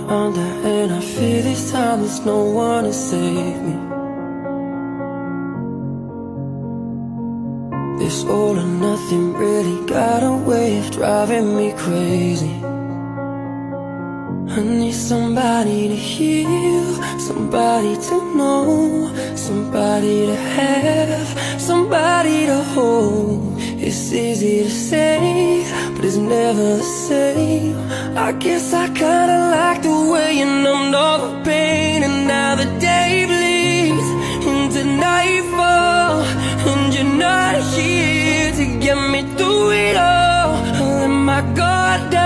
under, and I fear this time there's no one to save me. This all or nothing really got a way of driving me crazy. I need somebody to heal, somebody to know, somebody to have, somebody to hold. It's easy to say, but it's never the same. I guess I kinda like the way you numbed all the pain, and now the day bleeds into nightfall, and you're not here to get me through it all. I let my guard down,